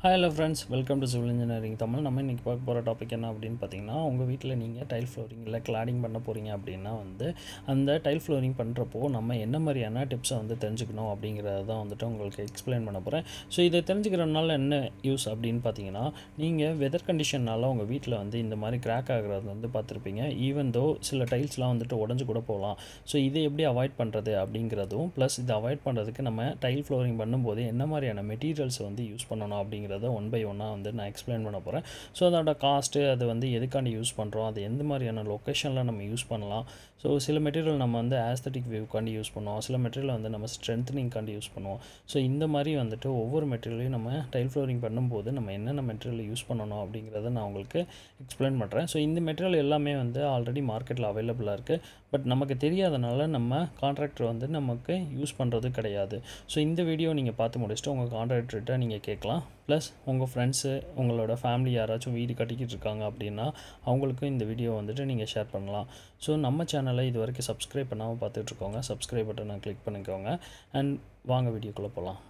Hi hello friends, welcome to Civil Engineering Tamil. நம்ம இன்னைக்கு பார்க்க போகிற டாபிக் என்ன அப்படின்னு பார்த்தீங்கன்னா, உங்கள் வீட்டில் நீங்கள் டைல் ஃப்ளோரிங் இல்லை கிளாடிங் பண்ண போகிறீங்க அப்படின்னா அந்த டைல் ஃப்ளோரிங் பண்ணுறப்போ நம்ம என்ன மாதிரியான டிப்ஸை தெரிஞ்சுக்கணும் அப்படிங்கிறத தான் உங்களுக்கு எக்ஸ்பிளைன் பண்ண போகிறேன். ஸோ இதை தெரிஞ்சுக்கிறதுனால என்ன யூஸ் அப்படின்னு பார்த்தீங்கன்னா, நீங்கள் வெதர் கண்டிஷனால் உங்கள் வீட்டில் இந்த மாதிரி கிராக் ஆகிறது பார்த்துருப்பீங்க. ஈவன் தோ சில டைல்ஸ்லாம் உடஞ்சி கூட போகலாம். ஸோ இதை எப்படி அவாய்ட் பண்ணுறது அப்படிங்கிறதும் ப்ளஸ் இதை அவாய்ட் பண்ணுறதுக்கு நம்ம டைல் ஃப்ளோரிங் பண்ணும்போது என்ன மாதிரியான மெட்டீரியல்ஸை யூஸ் பண்ணணும் அப்படிங்கிறத ஒன் பை ஒன்னாக நான் எக்ஸ்பிளைன் பண்ண போகிறேன். ஸோ அதோட காஸ்ட்டு அது எதுக்காண்டி யூஸ் பண்ணுறோம், அது எந்த மாதிரியான லொக்கேஷனில் நம்ம யூஸ் பண்ணலாம். ஸோ சில மெட்டீரியல் நம்ம ஆஸ்தட்டிக் வியூக்காண்டி யூஸ் பண்ணுவோம், சில மெட்டீரியல் நம்ம ஸ்ட்ரென்த்னிங்காண்டி யூஸ் பண்ணுவோம். ஸோ இந்த மாதிரி ஒவ்வொரு மெட்டீரியலையும் நம்ம டைல் ஃப்ளோரிங் பண்ணும்போது நம்ம என்னென்ன மெட்டீரியல் யூஸ் பண்ணணும் அப்படிங்கிறத நான் உங்களுக்கு எக்ஸ்பிளைன் பண்ணுறேன். ஸோ இந்த மெட்டீரியல் எல்லாமே ஆல்ரெடி மார்க்கெட்டில் அவைலபிளாக இருக்குது. பட் நமக்கு தெரியாதனால நம்ம கான்ட்ராக்டர் நமக்கு யூஸ் பண்ணுறது கிடையாது. ஸோ இந்த வீடியோ நீங்கள் பார்த்து முடிச்சுட்டு உங்கள் கான்ட்ராக்டர்கிட்ட நீங்கள் கேட்கலாம். ப்ளஸ் உங்கள் ஃப்ரெண்ட்ஸு உங்களோட ஃபேமிலி யாராச்சும் வீடு கட்டிக்கிட்டு இருக்காங்க அப்படின்னா அவங்களுக்கும் இந்த வீடியோ நீங்கள் ஷேர் பண்ணலாம். ஸோ நம்ம சேனலை இது வரைக்கும் சப்ஸ்கிரைப் பண்ணாமல் பார்த்துட்ருக்கோங்க, சப்ஸ்கிரைப் பட்டனை கிளிக் பண்ணிக்கோங்க. அண்ட் வாங்க வீடியோக்குள்ளே போகலாம்.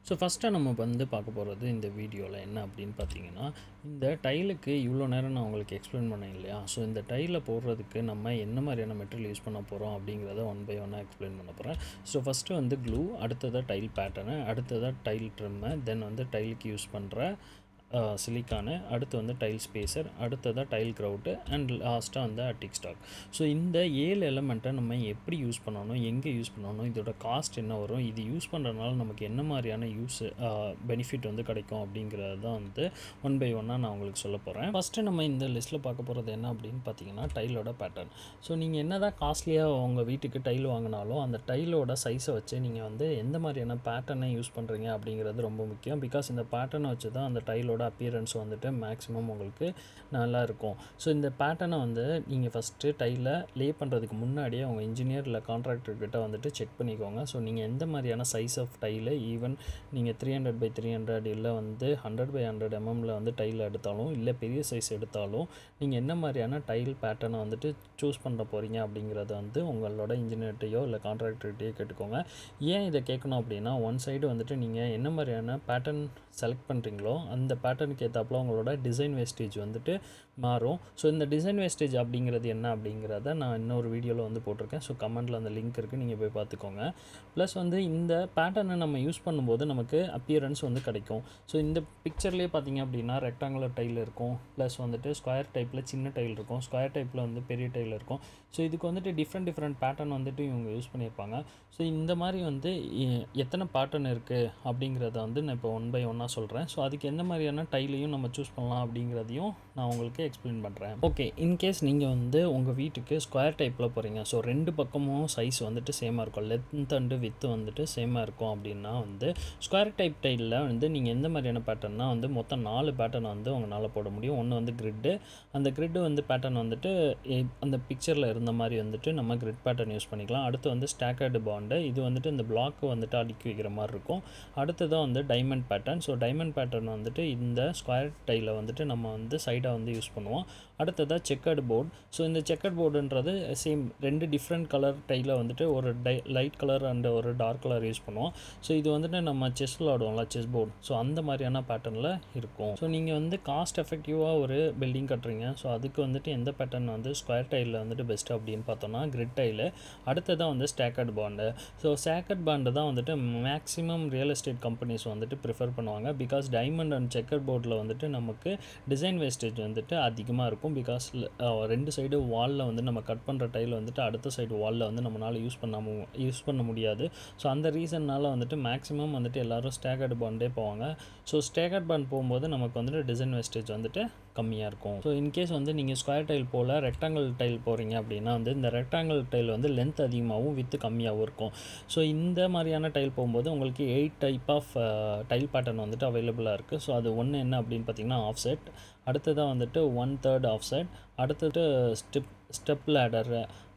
ஸோ ஃபஸ்ட்டாக நம்ம பார்க்க போகிறது இந்த வீடியோவில் என்ன அப்படின்னு பார்த்தீங்கன்னா, இந்த டைலுக்கு இவ்வளோ நேரம் நான் உங்களுக்கு எக்ஸ்பிளைன் பண்ணேன் இல்லையா. ஸோ இந்த டைலை போடுறதுக்கு நம்ம என்ன மாதிரியான மெட்டீரியல் யூஸ் பண்ண போகிறோம் அப்படிங்கிறத ஒன் பை ஒன்னாக எக்ஸ்பிளைன் பண்ண போகிறேன். ஸோ ஃபஸ்ட்டு க்ளூ, அடுத்ததாக டைல் பேட்டர்னு, அடுத்ததாக டைல் ட்ரிம்மு, தென் டைலுக்கு யூஸ் பண்ணுற சிலிக்கானு, அடுத்து டைல் ஸ்பேசர், அடுத்ததாக டைல் க்ரவுட்டு, அண்ட் லாஸ்ட்டாக அட்டிக் ஸ்டாக். ஸோ இந்த 7 எலமெண்ட்டை நம்ம எப்படி யூஸ் பண்ணணும், எங்கே யூஸ் பண்ணணும், இதோட காஸ்ட் என்ன வரும், இது யூஸ் பண்ணுறதுனால நமக்கு என்ன மாதிரியான பெனிஃபிட் கிடைக்கும் அப்படிங்கிறது தான் ஒன் பை ஒன்னாக நான் உங்களுக்கு சொல்ல போகிறேன். ஃபஸ்ட்டு நம்ம இந்த லிஸ்ட்டில் பார்க்க போகிறது என்ன அப்படின்னு பார்த்தீங்கன்னா, டைலோட பேட்டர்ன். ஸோ நீங்கள் என்ன தான் காஸ்ட்லியாக உங்கள் வீட்டுக்கு டைல் வாங்கினாலும் அந்த டைலோட சைஸை வச்சு நீங்கள் எந்த மாதிரியான பேட்டர்னை யூஸ் பண்ணுறீங்க அப்படிங்கிறது ரொம்ப முக்கியம். பிகாஸ் இந்த பேட்டர்னை வச்சு தான் அந்த டைலோட அப்பியரன்ஸ் மேக்ஸிமம் உங்களுக்கு நல்லா இருக்கும். ஸோ இந்த பேட்டர்னை நீங்கள் ஃபஸ்ட்டு டைலை லே பண்ணுறதுக்கு முன்னாடியே உங்கள் இன்ஜினியர் இல்லை கான்ட்ராக்டர்கிட்ட செக் பண்ணிக்கோங்க. ஸோ நீங்கள் எந்த மாதிரியான சைஸ் ஆஃப் டைலை, ஈவன் நீங்கள் 300x300 இல்லை 100x100 mm டைல் எடுத்தாலும் இல்லை பெரிய சைஸ் எடுத்தாலும் நீங்கள் என்ன மாதிரியான டைல் பேட்டர்னை சூஸ் பண்ண போகிறீங்க அப்படிங்கிறத உங்களோட இன்ஜினியர்கிட்டையோ இல்லை கான்ட்ராக்டர்கிட்டையோ கேட்டுக்கோங்க. ஏன் இதை கேட்கணும் அப்படின்னா, ஒன் சைடு நீங்கள் என்ன மாதிரியான பேட்டர்ன் செலக்ட் பண்ணுறீங்களோ அந்த பேட்டர்னுக்கு ஏற்றாப்புல உங்களோட டிசைன் வேஸ்டேஜ் மாறும். ஸோ இந்த டிசைன் வேஸ்டேஜ் அப்படிங்கிறது என்ன அப்படிங்கிறத நான் இன்னொரு வீடியோவில் போட்டிருக்கேன். ஸோ கமெண்டில் அந்த லிங்க் இருக்குது, நீங்கள் போய் பார்த்துக்கோங்க. ப்ளஸ் இந்த பேட்டர்னை நம்ம யூஸ் பண்ணும்போது நமக்கு அப்பியரன்ஸ் கிடைக்கும். ஸோ இந்த பிக்சர்லேயே பார்த்தீங்க அப்படின்னா ரெக்டாங்குலர் டைல் இருக்கும், ப்ளஸ் ஸ்கொயர் டைப்பில் சின்ன டைல் இருக்கும், ஸ்கொயர் டைப்பில் பெரிய டைல் இருக்கும். ஸோ இதுக்கு டிஃப்ரெண்ட் பேட்டர்ன் இவங்க யூஸ் பண்ணியிருப்பாங்க. ஸோ இந்த மாதிரி எத்தனை பேட்டர்ன் இருக்குது அப்படிங்கிறத நான் இப்போ ஒன் பை ஒன்னாக சொல்கிறேன். ஸோ அதுக்கு எந்த மாதிரியான டைலையும் நம்ம சூஸ் பண்ணலாம் அப்படிங்கிறதையும் நான் உங்களுக்கு எக்ஸ்பிளைன் பண்ணுறேன். ஓகே, இன்கேஸ் நீங்கள் உங்கள் வீட்டுக்கு ஸ்கொயர் டைப்பில் போகிறீங்க, ஸோ ரெண்டு பக்கமும் சைஸ் சேமாக இருக்கும், லென்த் அண்டு வித்து சேமாக இருக்கும் அப்படின்னா ஸ்கொயர் டைப் டைலில் நீங்கள் எந்த மாதிரியான பேட்டர்னா மொத்தம் 4 பேட்டர்ன் உங்களால் போட முடியும். ஒன்று கிரிட்டு, அந்த கிரிட்டு பேட்டர்ன் அந்த பிக்சரில் இருந்த மாதிரி நம்ம கிரிட் பேட்டர்ன் யூஸ் பண்ணிக்கலாம். அடுத்து ஸ்டாக்கர்டு பாண்டு, இது இந்த பிளாக்கு அடுக்கி வைக்கிற மாதிரி இருக்கும். அடுத்ததான் diamond pattern. So diamond pattern இந்த ஸ்கொயர் டைலை நம்ம சைடாக யூஸ் பண்ணுவோம். அடுத்ததாக செக்கர்டு போர்டு. ஸோ இந்த செக்கர்ட் போர்டுன்றது சேம், ரெண்டு டிஃப்ரெண்ட் கலர் டைலை ஒரு லைட் கலர் அண்ட் ஒரு டார்க் கலர் யூஸ் பண்ணுவோம். ஸோ இது நம்ம செஸ் விளாடுவோம்ல, செஸ் போர்டு, ஸோ அந்த மாதிரியான பேட்டர்னில் இருக்கும். ஸோ நீங்கள் காஸ்ட் எஃபெக்டிவாக ஒரு பில்டிங் கட்டுறீங்க, ஸோ அதுக்கு எந்த பேட்டர்ன் ஸ்கொயர் டைலில் பெஸ்ட்டு அப்படின்னு பார்த்தோன்னா கிரிட் டைலு. அடுத்ததான் ஸ்டாக்கர்டு பாண்டு. ஸோ ஸ்டாக்கர்ட் பாண்டு தான் maximum real estate companies prefer பண்ணுவாங்க. பிகாஸ் டைமண்ட் அண்ட் செக்கர் போர்டில் நமக்கு டிசைன் வேஸ்டேஜ் அதிகமாக இருக்கும். பிகாஸ் ரெண்டு சைடு வாலில் நம்ம கட் பண்ணுற டைல் அடுத்த சைடு வாலில் நம்மளால் யூஸ் பண்ண முடியாது. ஸோ அந்த ரீசன்னால் மேக்ஸிமம் எல்லோரும் ஸ்டாக்கர்டு பாண்டே போவாங்க. ஸோ ஸ்டாக்கர்ட் பாண்ட் போகும்போது நமக்கு டிசைன் வேஸ்டேஜ் கம்மியாக இருக்கும். ஸோ இன்கேஸ் நீங்கள் ஸ்கொயர் டைல் போல் ரெக்டாங்கிள் டைல் போகிறீங்க அப்படின்னா இந்த ரெக்டாங்கிள் டைல் லென்த் அதிகமாகவும் வித்து கம்மியாகவும் இருக்கும். ஸோ இந்த மாதிரியான டைல் போகும்போது உங்களுக்கு 8 டைப் ஆஃப் டைல் பேட்டர்ன் அவைலபிளாக இருக்குது. ஸோ அது ஒன்று என்ன அப்படின்னு பார்த்தீங்கன்னா ஆஃப்செட், அடுத்ததாக 1/3 ஆஃப்செட், அடுத்தது ஸ்டெப் லேடர்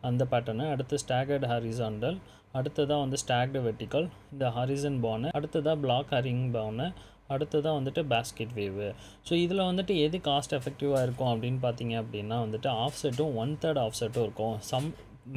அந்த பேட்டர்னு, அடுத்து ஸ்டாகர்டு ஹாரிசாண்டல், அடுத்ததாக ஸ்டாக்டு வெர்டிக்கல், இந்த ஹாரிசன் பானு, அடுத்ததாக பிளாக் ஹரிங் பானு, அடுத்ததாக பேஸ்கெட் வேவு. ஸோ இதில் எது காஸ்ட் எஃபெக்டிவாக இருக்கும் அப்படின்னு பார்த்தீங்க அப்படின்னா ஆஃப்செட்டும் 1/3 ஆஃப்செட்டும் இருக்கும்.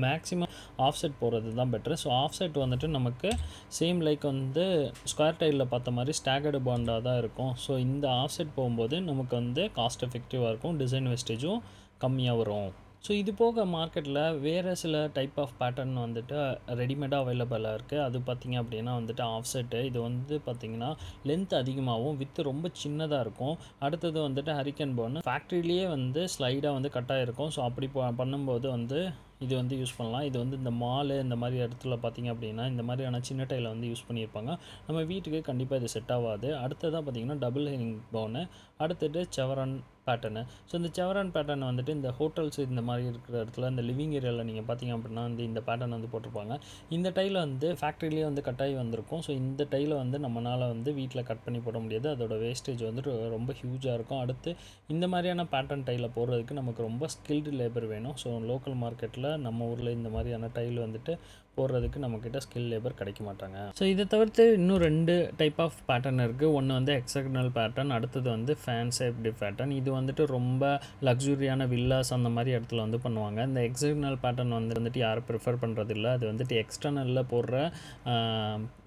மேக்ஸிமம் ஆஃப்செட் போகிறது தான் பெட்ரு. ஸோ ஆஃப்செட் வந்துட்டு நமக்கு சேம் லைக் வந்து ஸ்கொயர் டைலில் பார்த்த மாதிரி ஸ்டாகர்டு பாண்டாக தான் இருக்கும். ஸோ இந்த ஆஃப்செட் போகும்போது நமக்கு வந்து காஸ்ட் எஃபெக்டிவாக இருக்கும், டிசைன் வேஸ்டேஜும் கம்மியாக வரும். ஸோ இது போக மார்க்கெட்டில் வேறு சில டைப் ஆஃப் பேட்டர்ன் வந்துட்டு ரெடிமேடாக அவைலபிளாக இருக்குது. அது பார்த்திங்க அப்படின்னா வந்துட்டு ஆஃப்செட்டு. இது வந்து பார்த்திங்கன்னா லென்த் அதிகமாகவும் வித்து ரொம்ப சின்னதாக இருக்கும். அடுத்தது வந்துட்டு ஹரிக்கன் போர்னு ஃபேக்ட்ரிலேயே வந்து ஸ்லைடாக வந்து கட்டாக இருக்கும். ஸோ அப்படி பண்ணும்போது வந்து இது வந்து யூஸ் பண்ணலாம். இது வந்து இந்த மாலு இந்த மாதிரி இடத்துல பார்த்திங்க அப்படின்னா இந்த மாதிரியான சின்ன டைலை வந்து யூஸ் பண்ணியிருப்பாங்க. நம்ம வீட்டுக்கு கண்டிப்பாக இது செட் ஆகாது. அடுத்ததாக பார்த்திங்கன்னா டபுள் ஹெரிங் போனு, அடுத்துட்டு செவரான் பேட்டர்னு. ஸோ இந்த செவரான் பேட்டர்ன் வந்துட்டு இந்த ஹோட்டல்ஸ் இந்த மாதிரி இருக்கிற இடத்துல இந்த லிவிங் ஏரியாவில் நீங்கள் பார்த்திங்க அப்படின்னா வந்து இந்த பேட்டர்ன் வந்து போட்டிருப்பாங்க. இந்த டைலை வந்து ஃபேக்ட்ரிலேயே வந்து கட்டாயி வந்திருக்கும். ஸோ இந்த டைலை வந்து நம்மளால் வந்து வீட்டில் கட் பண்ணி போட முடியாது. அதோட வேஸ்டேஜ் வந்துட்டு ரொம்ப ஹியூஜாக இருக்கும். அடுத்து இந்த மாதிரியான பேட்டர்ன் டைலை போடுறதுக்கு நமக்கு ரொம்ப ஸ்கில்டு லேபர் வேணும். ஸோ லோக்கல் மார்க்கெட்டில் நம்ம ஊரில் இந்த மாதிரியான டைல் வந்துட்டு போடுறதுக்கு நம்மக்கிட்ட ஸ்கில் லேபர் கிடைக்க மாட்டாங்க. ஸோ இதை தவிர்த்து இன்னும் 2 டைப் ஆஃப் பேட்டர்ன் இருக்குது. ஒன்று வந்து ஹெக்ஸாகனல் பேட்டர்ன், அடுத்தது வந்து ஃபேன் ஷேப்டு பேட்டர்ன். இது வந்துட்டு ரொம்ப லக்ஸுரியான வில்லாஸ் அந்த மாதிரி இடத்துல வந்து பண்ணுவாங்க. இந்த ஹெக்ஸாகனல் பேட்டர்ன் வந்துட்டு யாரும் ப்ரிஃபர் பண்ணுறதில்ல. அது வந்துட்டு எக்ஸ்டர்னலில் போடுற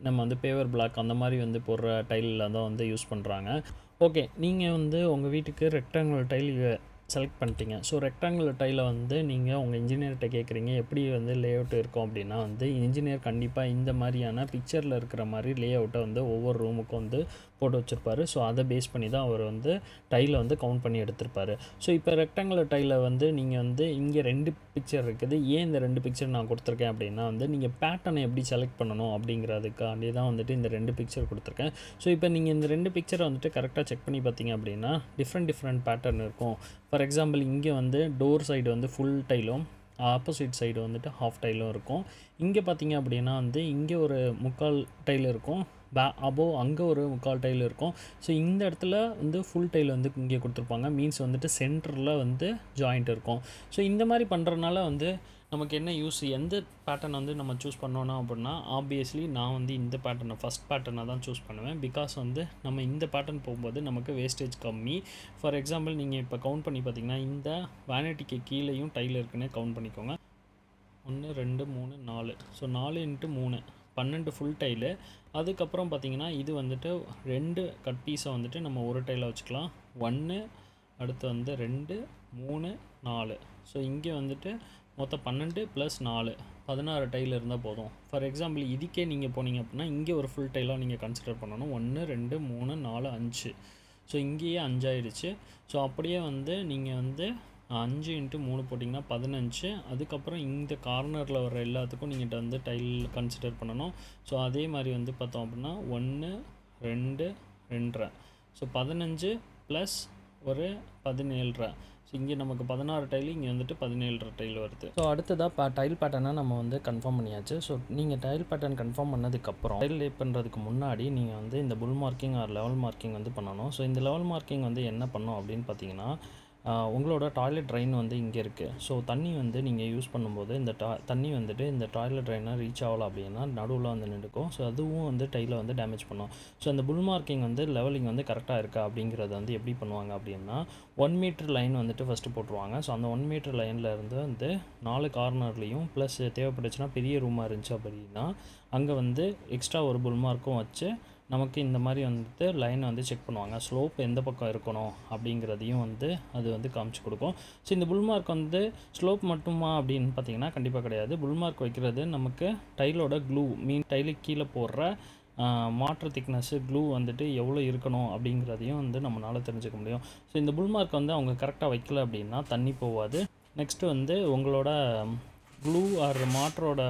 நம்ம வந்து பேவர் பிளாக் அந்த மாதிரி வந்து போடுற டைலில் தான் வந்து யூஸ் பண்ணுறாங்க. ஓகே, நீங்கள் வந்து உங்கள் வீட்டுக்கு ரெக்டாங்குலர் டைல் செலக்ட் பண்ணிட்டீங்க. ஸோ ரெக்டாங்குலர் டைலை வந்து நீங்கள் உங்கள் இன்ஜினியர்கிட்ட கேட்குறீங்க எப்படி வந்து லே அவுட் இருக்கும் அப்படின்னா வந்து இன்ஜினியர் கண்டிப்பாக இந்த மாதிரியான பிக்சரில் இருக்கிற மாதிரி லே அவுட்டை வந்து ஒவ்வொரு ரூமுக்கும் வந்து போட்டு வச்சுருப்பாரு. ஸோ அதை பேஸ் பண்ணி தான் அவர் வந்து டைலை வந்து கவுண்ட் பண்ணி எடுத்திருப்பாரு. ஸோ இப்போ ரெக்டாங்குலர் டைலை வந்து நீங்கள் வந்து இங்கே 2 பிக்சர் இருக்குது. ஏன் இந்த 2 பிக்சர் நான் கொடுத்துருக்கேன் அப்படின்னா வந்து நீங்கள் பேட்டர்னை எப்படி செலக்ட் பண்ணணும் அப்படிங்கிறதுக்காண்டி தான் வந்துட்டு இந்த 2 பிக்சர் கொடுத்துருக்கேன். ஸோ இப்போ நீங்கள் இந்த 2 பிக்சரை வந்துட்டு கரெக்டாக செக் பண்ணி பார்த்தீங்க அப்படின்னா டிஃப்ரெண்ட் பேட்டர்ன் இருக்கும். ஃபார் எக்ஸாம்பிள் இங்கே வந்து டோர் சைடு வந்து ஃபுல் டைலும், ஆப்போசிட் சைடு வந்துட்டு ஹாஃப் டைலும் இருக்கும். இங்கே பார்த்தீங்க அப்படின்னா வந்து இங்கே ஒரு 3/4 டைல் இருக்கும், அபோவ் அங்கே ஒரு 3/4 டைல் இருக்கும். ஸோ இந்த இடத்துல வந்து ஃபுல் டைல் வந்து இங்கே கொடுத்துருப்பாங்க. மீன்ஸ் வந்துட்டு சென்டரில் வந்து ஜாயிண்ட் இருக்கும். ஸோ இந்த மாதிரி பண்ணுறதுனால வந்து நமக்கு என்ன யூஸ், எந்த பேட்டர்ன் வந்து நம்ம சூஸ் பண்ணோன்னா அப்படின்னா ஆப்வியஸ்லி நான் வந்து இந்த பேட்டர்னை ஃபஸ்ட் பேட்டர்னை தான் சூஸ் பண்ணுவேன். பிகாஸ் வந்து நம்ம இந்த பேட்டர்ன் போகும்போது நமக்கு வேஸ்டேஜ் கம்மி. ஃபார் எக்ஸாம்பிள் நீங்கள் இப்போ கவுண்ட் பண்ணி பார்த்தீங்கன்னா இந்த வேனிட்டிக்கு கீழேயும் டைல் இருக்குன்னு கவுண்ட் பண்ணிக்கோங்க. 1 2 3 4. So 4 × 3 12 full tile. அதுக்கப்புறம் பார்த்திங்கன்னா இது வந்துட்டு 2 கட் பீஸை வந்துட்டு நம்ம ஒரு டைலாக வச்சுக்கலாம். 1, அடுத்து வந்து 2 3 4. ஸோ இங்கே வந்துட்டு மொத்தம் 12 + 4 16 டைல் இருந்தால் போதும். ஃபார் எக்ஸாம்பிள் இதுக்கே நீங்கள் போனீங்க அப்படின்னா இங்கே ஒரு ஃபுல் டைலாக நீங்கள் கன்சிடர் பண்ணணும். 1 2 3 4 5. ஸோ இங்கேயே 5 ஆயிடுச்சு. ஸோ அப்படியே வந்து நீங்கள் வந்து 5 × 3 போட்டிங்கன்னா 15. அதுக்கப்புறம் இந்த கார்னரில் வர எல்லாத்துக்கும் நீங்கள் வந்து டைல் கன்சிடர் பண்ணணும். ஸோ அதே மாதிரி வந்து பார்த்தோம் அப்படின்னா 1 2 2.5. ஸோ 15 + ஒரு 17.5. ஸோ இங்கே நமக்கு 16 டைல், இங்கே வந்துட்டு 17.5 டைல் வருது. ஸோ அடுத்ததாக டைல் பேட்டர்னை நம்ம வந்து கன்ஃபார்ம் பண்ணியாச்சு. ஸோ நீங்கள் டைல் பேட்டர்ன் கன்ஃபார்ம் பண்ணதுக்கப்புறம் டைல் லே பண்ணுறதுக்கு முன்னாடி நீங்கள் வந்து இந்த புல் மார்க்கிங் ஆர் லெவல் மார்க்கிங் வந்து பண்ணணும். ஸோ இந்த லெவல் மார்க்கிங் வந்து என்ன பண்ணோம் அப்படின்னு பார்த்தீங்கன்னா உங்களோட டாய்லெட் ட்ரைன் வந்து இங்கே இருக்குது. ஸோ தண்ணி வந்து நீங்கள் யூஸ் பண்ணும்போது இந்த தண்ணி வந்துட்டு இந்த டாய்லெட் ட்ரைனை ரீச் ஆகலை அப்படின்னா நடுவில் வந்து நின்றுக்கும். ஸோ அதுவும் வந்து டைலை வந்து டேமேஜ் பண்ணும். ஸோ அந்த புல் மார்க்கிங் வந்து லெவலிங் வந்து கரெக்டாக இருக்கா அப்படிங்கிறத வந்து எப்படி பண்ணுவாங்க அப்படின்னா 1 மீட்டர் லைன் வந்துட்டு ஃபஸ்ட்டு போட்டுருவாங்க. ஸோ அந்த 1 மீட்டர் லைனில் இருந்து வந்து 4 கார்னர்லேயும் ப்ளஸ் தேவைப்பட்டுச்சுன்னா பெரிய ரூமாக இருந்துச்சு அப்படின்னா அங்கே வந்து எக்ஸ்ட்ரா ஒரு புல் மார்க்கும் வச்சு நமக்கு இந்த மாதிரி வந்துட்டு லைனை வந்து செக் பண்ணுவாங்க. ஸ்லோப் எந்த பக்கம் இருக்கணும் அப்படிங்கிறதையும் வந்து அது வந்து காமிச்சு கொடுக்கும். ஸோ இந்த புல் மார்க் வந்து ஸ்லோப் மட்டுமா அப்படின்னு பார்த்தீங்கன்னா கண்டிப்பாக கிடையாது. புல் மார்க் வைக்கிறது நமக்கு டைலோட க்ளூ, டைலுக்கு கீழே போடுற மாற்று திக்னஸ்ஸு க்ளூ வந்துட்டு எவ்வளோ இருக்கணும் அப்படிங்கிறதையும் வந்து நம்மளால் தெரிஞ்சுக்க முடியும். ஸோ இந்த புல் மார்க் வந்து அவங்க கரெக்டாக வைக்கல அப்படின்னா தண்ணி போகாது. நெக்ஸ்ட்டு வந்து உங்களோட க்ளூ ஆர் மாற்றோட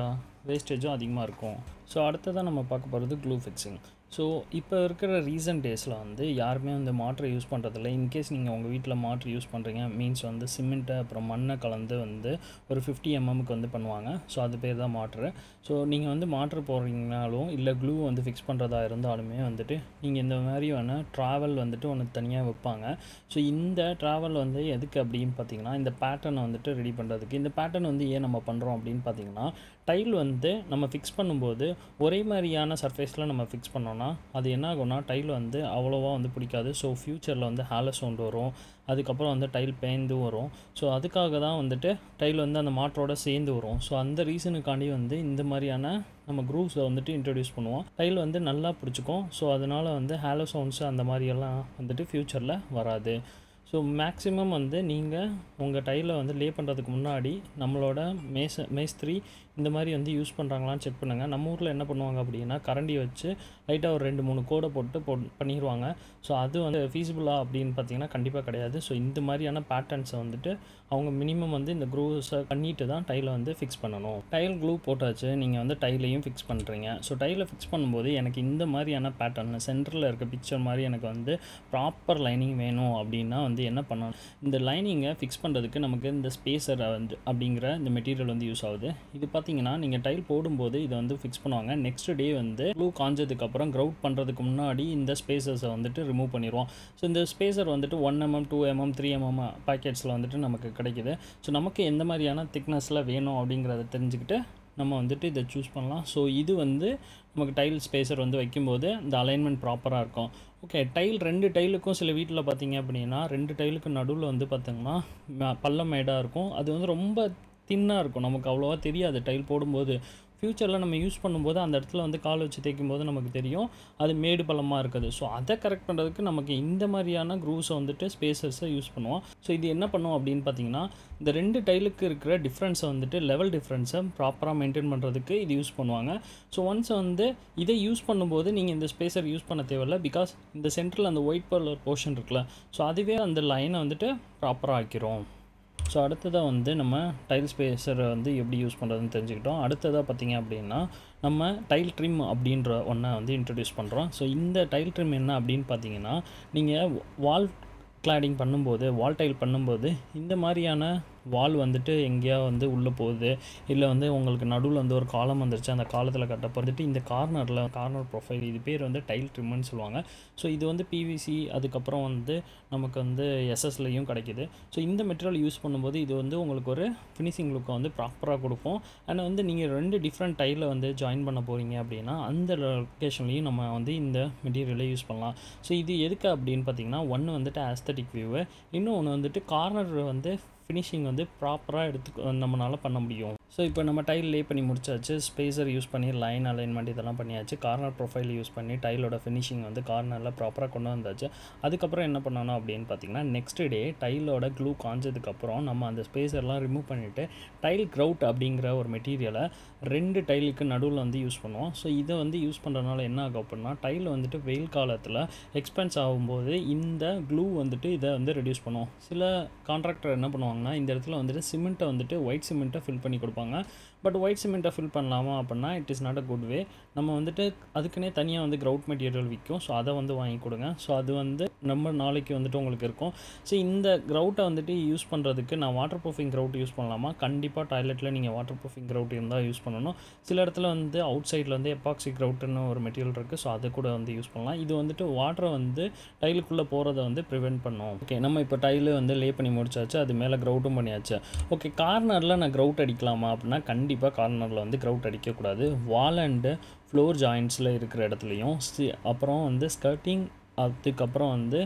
வேஸ்டேஜும் அதிகமாக இருக்கும். ஸோ அடுத்ததான் நம்ம பார்க்க போகிறது க்ளூ ஃபிக்ஸிங். ஸோ இப்போ இருக்கிற ரீசன்ட் டேஸில் வந்து யாருமே வந்து மாற்று யூஸ் பண்ணுறதில்ல. இன்கேஸ் நீங்கள் உங்கள் வீட்டில் மாற்று யூஸ் பண்ணுறீங்க மீன்ஸ் வந்து சிமெண்ட்டை அப்புறம் மண்ணை கலந்து வந்து ஒரு 50 mmக்கு வந்து பண்ணுவாங்க. ஸோ அது பேர் தான் மாற்று. ஸோ நீங்கள் வந்து மாற்று போடுறீங்கனாலும் இல்லை க்ளூ வந்து ஃபிக்ஸ் பண்ணுறதா இருந்தாலுமே வந்துட்டு நீங்கள் இந்த மாதிரியான ட்ராவல் வந்துட்டு ஒன்று தனியாக வைப்பாங்க. ஸோ இந்த ட்ராவல் வந்து எதுக்கு அப்படின்னு பார்த்தீங்கன்னா இந்த பேட்டர்னை வந்துட்டு ரெடி பண்ணுறதுக்கு. இந்த பேட்டர்ன் வந்து ஏன் நம்ம பண்ணுறோம் அப்படின்னு பார்த்தீங்கன்னா டைல் வந்து நம்ம ஃபிக்ஸ் பண்ணும்போது ஒரே மாதிரியான சர்ஃபேஸில் நம்ம ஃபிக்ஸ் பண்ணணும். பண்ணோன்னா அது என்ன ஆகும்னா டைல் வந்து அவ்வளோவா வந்து பிடிக்காது. ஸோ ஃப்யூச்சரில் வந்து ஹாலோ சவுண்ட் வரும். அதுக்கப்புறம் வந்து டைல் பேந்து வரும். ஸோ அதுக்காக தான் வந்துட்டு டைல் வந்து அந்த மாட்டரோட சேர்ந்து வரும். ஸோ அந்த ரீசனுக்காண்டி வந்து இந்த மாதிரியான நம்ம க்ரூவ்ஸை வந்துட்டு இன்ட்ரடியூஸ் பண்ணுவோம். டைல் வந்து நல்லா பிடிச்சிக்கும். ஸோ அதனால் வந்து ஹாலோ சவுண்ட்ஸு அந்த மாதிரியெல்லாம் வந்துட்டு ஃப்யூச்சரில் வராது. ஸோ மேக்ஸிமம் வந்து நீங்கள் உங்கள் டைலை வந்து லே பண்ணுறதுக்கு முன்னாடி நம்மளோட மேஸ்திரி இந்த மாதிரி வந்து யூஸ் பண்ணுறாங்களான்னு செக் பண்ணுங்கள். நம்ம ஊரில் என்ன பண்ணுவாங்க அப்படின்னா கரண்டி வச்சு லைட்டாக ஒரு 2-3 கோடை போட்டு பண்ணிடுவாங்க. ஸோ அது வந்து ஃபீஸிபிளா அப்படின்னு பார்த்தீங்கன்னா கண்டிப்பாக கிடையாது. ஸோ இந்த மாதிரியான பேட்டர்ன்ஸை வந்துட்டு அவங்க மினிமம் வந்து இந்த க்ரூஸை பண்ணிட்டு தான் டைலை வந்து ஃபிக்ஸ் பண்ணணும். டைல் க்ளூ போட்டாச்சு, நீங்கள் வந்து டைலையும் ஃபிக்ஸ் பண்ணுறீங்க. ஸோ டைலை ஃபிக்ஸ் பண்ணும்போது எனக்கு இந்த மாதிரியான பேட்டர்ன் சென்டரில் இருக்க பிக்சர் மாதிரி எனக்கு வந்து ப்ராப்பர் லைனிங் வேணும் அப்படின்னா வந்து என்ன பண்ணணும், இந்த லைனிங்கை ஃபிக்ஸ் பண்ணுறதுக்கு நமக்கு இந்த ஸ்பேசர் வந்து அப்படிங்கிற இந்த மெட்டீரியல் வந்து யூஸ் ஆகுது. இது பார்த்தீங்கன்னா நீங்கள் டைல் போடும்போது இதை வந்து ஃபிக்ஸ் பண்ணுவாங்க. நெக்ஸ்ட் டே வந்து க்ளூ காஞ்சதுக்கப்புறம் க்ரவுட் பண்ணுறதுக்கு முன்னாடி இந்த ஸ்பேசர்ஸை வந்துட்டு ரிமூவ் பண்ணிடுவோம். ஸோ இந்த ஸ்பேசர் வந்துட்டு 1 mm 2 mm 3 mm பேக்கெட்ஸில் வந்துட்டு நமக்கு கிடைக்கிது. ஸோ நமக்கு எந்த மாதிரியான திக்னஸில் வேணும் அப்படிங்கிறத தெரிஞ்சுக்கிட்டு நம்ம வந்துட்டு இதை சூஸ் பண்ணலாம். ஸோ இது வந்து நமக்கு டைல் ஸ்பேசர் வந்து வைக்கும்போது இந்த அலைன்மெண்ட் ப்ராப்பராக இருக்கும். ஓகே, டைல் 2 டைலுக்கும் சில வீட்டில் பார்த்தீங்க அப்படின்னா 2 டைலுக்கு நடுவில் வந்து பார்த்திங்கன்னா பள்ளம் மேடாக இருக்கும். அது வந்து ரொம்ப தின்னாக இருக்கும். நமக்கு அவ்வளோவா தெரியாது டைல் போடும்போது. ஃப்யூச்சரில் நம்ம யூஸ் பண்ணும்போது அந்த இடத்துல வந்து கால் வச்சு தேய்க்கும் போது நமக்கு தெரியும் அது மேடு பள்ளமாக இருக்குது. ஸோ அதை கரெக்ட் பண்ணுறதுக்கு நமக்கு இந்த மாதிரியான க்ரூஸை வந்துட்டு ஸ்பேசர்ஸை யூஸ் பண்ணுவோம். ஸோ இது என்ன பண்ணும் அப்படின்னு பார்த்தீங்கன்னா இந்த 2 டைலுக்கு இருக்கிற டிஃப்ரென்ஸை வந்துட்டு லெவல் டிஃப்ரென்ஸை ப்ராப்பராக மெயின்டைன் பண்ணுறதுக்கு இது யூஸ் பண்ணுவாங்க. ஸோ ஒன்ஸ் வந்து இதை யூஸ் பண்ணும்போது நீங்கள் இந்த ஸ்பேசர் யூஸ் பண்ண தேவையில்லை. பிகாஸ் இந்த சென்டரில் அந்த ஒயிட் கலர் போர்ஷன் இருக்குல்ல, ஸோ அதுவே அந்த லைனை வந்துட்டு ப்ராப்பராக ஆக்கிரும். ஸோ அடுத்ததாக வந்து நம்ம டைல் ஸ்பேசரை வந்து எப்படி யூஸ் பண்ணுறதுன்னு தெரிஞ்சுக்கிட்டோம். அடுத்ததாக பார்த்திங்க அப்படின்னா நம்ம டைல் ட்ரிம் அப்படின்ற ஒன்றை வந்து இன்ட்ரடியூஸ் பண்ணுறோம். ஸோ இந்த டைல் ட்ரிம் என்ன அப்படின்னு பார்த்தீங்கன்னா நீங்கள் வால் கிளாடிங் பண்ணும்போது, வால் டைல் பண்ணும்போது இந்த மாதிரியான வால் வந்துட்டு எங்கேயா வந்து உள்ளே போகுது, இல்லை வந்து உங்களுக்கு நடுவில் வந்து ஒரு காலம் வந்துருச்சு, அந்த காலத்தில் கட்டப்போட்டு இந்த கார்னர் ப்ரொஃபைல், இது பேர் வந்து டைல் ட்ரிம்னு சொல்லுவாங்க. ஸோ இது வந்து பிவிசி அதுக்கப்புறம் வந்து நமக்கு வந்து எஸ்எஸ்லையும் கிடைக்கிது. ஸோ இந்த மெட்டீரியல் யூஸ் பண்ணும்போது இது வந்து உங்களுக்கு ஒரு ஃபினிஷிங் லுக்கை வந்து ப்ராப்பராக கொடுக்கும். அண்ட் வந்து நீங்கள் 2 டிஃப்ரெண்ட் டைலில் வந்து ஜாயின் பண்ண போகிறீங்க அப்படின்னா அந்த லொக்கேஷன்லையும் நம்ம வந்து இந்த மெட்டீரியலை யூஸ் பண்ணலாம். ஸோ இது எதுக்கு அப்படின்னு பார்த்தீங்கன்னா ஒன்று வந்துட்டு ஆஸ்தட்டிக் வியூவு, இன்னொன்று வந்துட்டு கார்னர் வந்து ஃபினிஷிங் வந்து ப்ராப்பராக நம்மளால் பண்ண முடியும். ஸோ இப்போ நம்ம டைல் லே பண்ணி முடிச்சாச்சு, ஸ்பேசர் யூஸ் பண்ணி லைன் அலைன்மெண்ட் இதெல்லாம் பண்ணியாச்சு, கார்னர் ப்ரொஃபைல் யூஸ் பண்ணி டைலோட ஃபினிஷிங் வந்து கார்னரில் ப்ராப்பராக கொண்டு வந்தாச்சு. அதுக்கப்புறம் என்ன பண்ணணும் அப்படின்னு பார்த்தீங்கன்னா நெக்ஸ்ட் டே டைலோட க்ளூ காஞ்சதுக்கப்புறம் நம்ம அந்த ஸ்பேசர்லாம் ரிமூவ் பண்ணிவிட்டு டைல் grout அப்படிங்கிற ஒரு மெட்டீரியலை 2 டைலுக்கு நடுவில் வந்து யூஸ் பண்ணுவோம். ஸோ இதை வந்து யூஸ் பண்ணுறதுனால என்ன ஆகும் அப்படின்னா டைல் வந்துட்டு வெயில் காலத்தில் எக்ஸ்பென்ஸ் ஆகும்போது இந்த க்ளூ வந்துட்டு இதை வந்து ரெடியூஸ் பண்ணுவோம். சில கான்ட்ராக்டர் என்ன பண்ணுவாங்கன்னா இந்த இடத்துல வந்துட்டு சிமெண்ட்டை வந்துட்டு ஒயிட் சிமெண்ட்டை ஃபில் பண்ணி கொடுப்பாங்க. பட் ஒயிட் சிமெண்ட்டை ஃபில் பண்ணலாமா அப்படின்னா it is not a good way. நம்ம வந்துட்டு அதுக்குன்னே தனியாக வந்து grout மெட்டீரியல் விற்கும். ஸோ அதை வந்து வாங்கி கொடுங்க. ஸோ அது வந்து நம்ம நாளைக்கு வந்துட்டு உங்களுக்கு இருக்கும். ஸோ இந்த grout-ஐ வந்துட்டு யூஸ் பண்ணுறதுக்கு நான் வாட்டர் ப்ரூஃபிங் grout யூஸ் பண்ணலாமா? கண்டிப்பாக டாய்லெட்டில் நீங்கள் வாட்டர் ப்ரூஃபிங் grout இருந்தால் யூஸ் பண்ணணும். சில இடத்துல வந்து அவுட் சைடில் வந்து எப்பாக்சி groutன்னு ஒரு மெட்டீரியல் இருக்குது. ஸோ அதை கூட வந்து யூஸ் பண்ணலாம். இது வந்துட்டு வாட்டரை வந்து டைலுக்குள்ளே போகிறத வந்து ப்ரிவெண்ட் பண்ணும். ஓகே, நம்ம இப்போ டைலு வந்து லே பண்ணி முடிச்சாச்சு, அது மேலே க்ரௌட்டும் பண்ணியாச்சு. ஓகே, கார்னரில் நான் grout அடிக்கலாமா அப்படின்னா கண்டிப்பாக கார்னரில் வந்து grout அடிக்கக்கூடாது. வால் அண்டு ஃப்ளோர் ஜாயிண்ட்ஸில் இருக்கிற இடத்துலையும் அப்புறம் வந்து ஸ்கர்ட்டிங் அதுக்கப்புறம் வந்து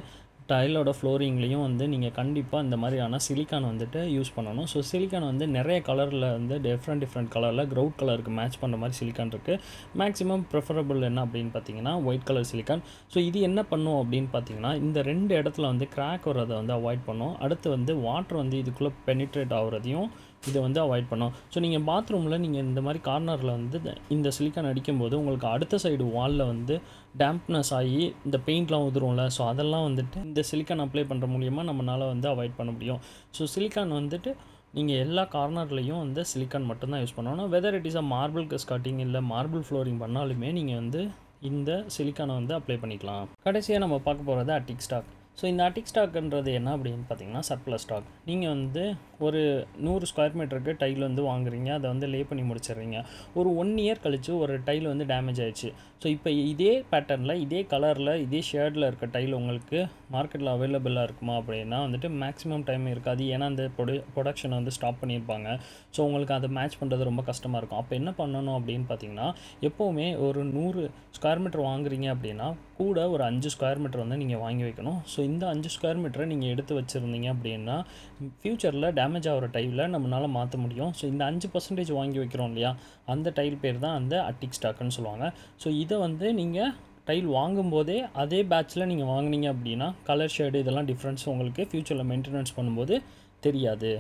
டைலோட ஃப்ளோரிங்லேயும் வந்து நீங்கள் கண்டிப்பாக இந்த மாதிரியான சிலிக்கான் வந்துட்டு யூஸ் பண்ணணும். ஸோ சிலிக்கான் வந்து நிறைய கலரில் வந்து டிஃப்ரெண்ட் கலரில் grout கலருக்கு மேட்ச் பண்ணுற மாதிரி சிலிக்கான் இருக்குது. மேக்ஸிமம் ப்ரிஃபரபிள் என்ன அப்படின்னு பார்த்தீங்கன்னா ஒயிட் கலர் சிலிக்கான். ஸோ இது என்ன பண்ணும் அப்படின்னு பார்த்தீங்கன்னா இந்த 2 இடத்துல வந்து கிராக் வர்றதை வந்து அவாய்ட் பண்ணும். அடுத்து வந்து வாட்டர் வந்து இதுக்குள்ளே பெனிட்ரேட் ஆகுறதையும் இதை வந்து அவாய்ட் பண்ணும். ஸோ நீங்கள் பாத்ரூமில் நீங்கள் இந்த மாதிரி கார்னரில் வந்து இந்த சிலிக்கான் அடிக்கும்போது உங்களுக்கு அடுத்த சைடு வாலில் வந்து டேம்ப்னஸ் ஆகி இந்த பெயிண்ட்லாம் உதிரும்ல, ஸோ அதெல்லாம் வந்துட்டு இந்த சிலிக்கான் அப்ளை பண்ணுற மூலியமாக நம்மளால் வந்து அவாய்ட் பண்ண முடியும். ஸோ சிலிக்கான் வந்துட்டு நீங்கள் எல்லா கார்னர்லேயும் வந்து சிலிக்கான் மட்டும்தான் யூஸ் பண்ணணும். Whether it is a marble skirting இல்லை மார்பிள் ஃப்ளோரிங் பண்ணாலுமே நீங்கள் வந்து இந்த சிலிக்கானை வந்து அப்ளை பண்ணிக்கலாம். கடைசியாக நம்ம பார்க்க போகிறது அட்டிக் ஸ்டாக். ஸோ இந்த அட்டிக் ஸ்டாக்ன்றது என்ன அப்படின்னு பார்த்தீங்கன்னா சர்ப்ளஸ் ஸ்டாக். நீங்கள் வந்து ஒரு 100 ஸ்கொயர் மீட்டருக்கு டைல் வந்து வாங்குறீங்க, அதை வந்து லே பண்ணி முடிச்சிடுறீங்க. ஒரு 1 இயர் கழித்து ஒரு டைல் வந்து டேமேஜ் ஆயிடுச்சு. ஸோ இப்போ இதே பேட்டர்னில் இதே கலரில் இதே ஷேடில் இருக்க டைல் உங்களுக்கு மார்க்கெட்டில் அவைலபிளாக இருக்குமா அப்படின்னா வந்துட்டு மேக்ஸிமம் டைம் இருக்காது. ஏன்னா அந்த ப்ரொடக்ஷனை வந்து ஸ்டாப் பண்ணியிருப்பாங்க. ஸோ உங்களுக்கு அதை மேட்ச் பண்ணுறது ரொம்ப கஷ்டமாக இருக்கும். அப்போ என்ன பண்ணணும் அப்படின்னு பார்த்தீங்கன்னா, எப்போவுமே ஒரு 100 ஸ்கொயர் மீட்டர் வாங்குறீங்க அப்படின்னா கூட ஒரு 5 ஸ்கொயர் மீட்டர் வந்து நீங்கள் வாங்கி வைக்கணும். ஸோ இந்த 5 ஸ்கொயர் மீட்டரை நீங்கள் எடுத்து வச்சுருந்தீங்க அப்படின்னா ஃப்யூச்சரில் டேமேஜ் ஆகிற டைலை நம்மளால் மாற்ற முடியும். ஸோ இந்த 5% வாங்கி வைக்கிறோம் இல்லையா, அந்த டைல் பேர் தான் அந்த அட்டிக் ஸ்டாக்குன்னு சொல்லுவாங்க. ஸோ இதை வந்து நீங்கள் டைல் வாங்கும்போதே அதே பேட்ச்சில் நீங்கள் வாங்கினீங்க அப்படின்னா கலர் ஷேடு இதெல்லாம் டிஃப்ரென்ஸ் உங்களுக்கு ஃப்யூச்சரில் மெயின்டெனன்ஸ் பண்ணும்போது தெரியாது.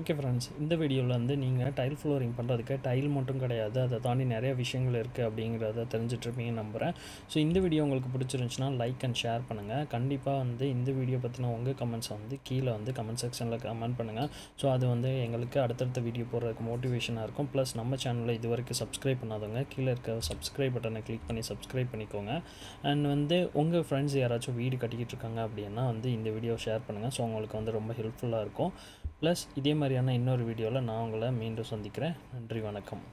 ஓகே ஃப்ரெண்ட்ஸ், இந்த வீடியோவில் வந்து நீங்கள் டைல் ஃப்ளோரிங் பண்ணுறதுக்கு டைல் மட்டும் கிடையாது, அதை தாண்டி நிறைய விஷயங்கள் இருக்குது அப்படிங்கிறத தெரிஞ்சிட்ருப்பீங்கன்னு நம்புகிறேன். ஸோ இந்த வீடியோ உங்களுக்கு பிடிச்சிருந்துச்சுன்னா லைக் அண்ட் ஷேர் பண்ணுங்கள். கண்டிப்பாக வந்து இந்த வீடியோ பற்றின உங்கள் கமெண்ட்ஸை வந்து கீழே வந்து கமெண்ட் செக்ஷனில் கமெண்ட் பண்ணுங்கள். ஸோ அது வந்து எங்களுக்கு அடுத்தடுத்த வீடியோ போடுறதுக்கு மோட்டிவேஷனாக இருக்கும். ப்ளஸ் நம்ம சேனலில் இது வரைக்கும் சப்ஸ்கிரைப் பண்ணாதவங்க கீழே இருக்க சப்ஸ்கிரைப் பட்டனை கிளிக் பண்ணி சப்ஸ்கிரைப் பண்ணிக்கோங்க. அண்ட் வந்து உங்கள் ஃப்ரெண்ட்ஸ் யாராச்சும் வீடு கட்டிக்கிட்டு இருக்காங்க அப்படின்னா வந்து இந்த வீடியோ ஷேர் பண்ணுங்கள். ஸோ உங்களுக்கு வந்து ரொம்ப ஹெல்ப்ஃபுல்லாக இருக்கும். ப்ளஸ் இதே மாதிரியான இன்னொரு வீடியோவில் நான் உங்களை மீண்டும் சந்திக்கிறேன். நன்றி, வணக்கம்.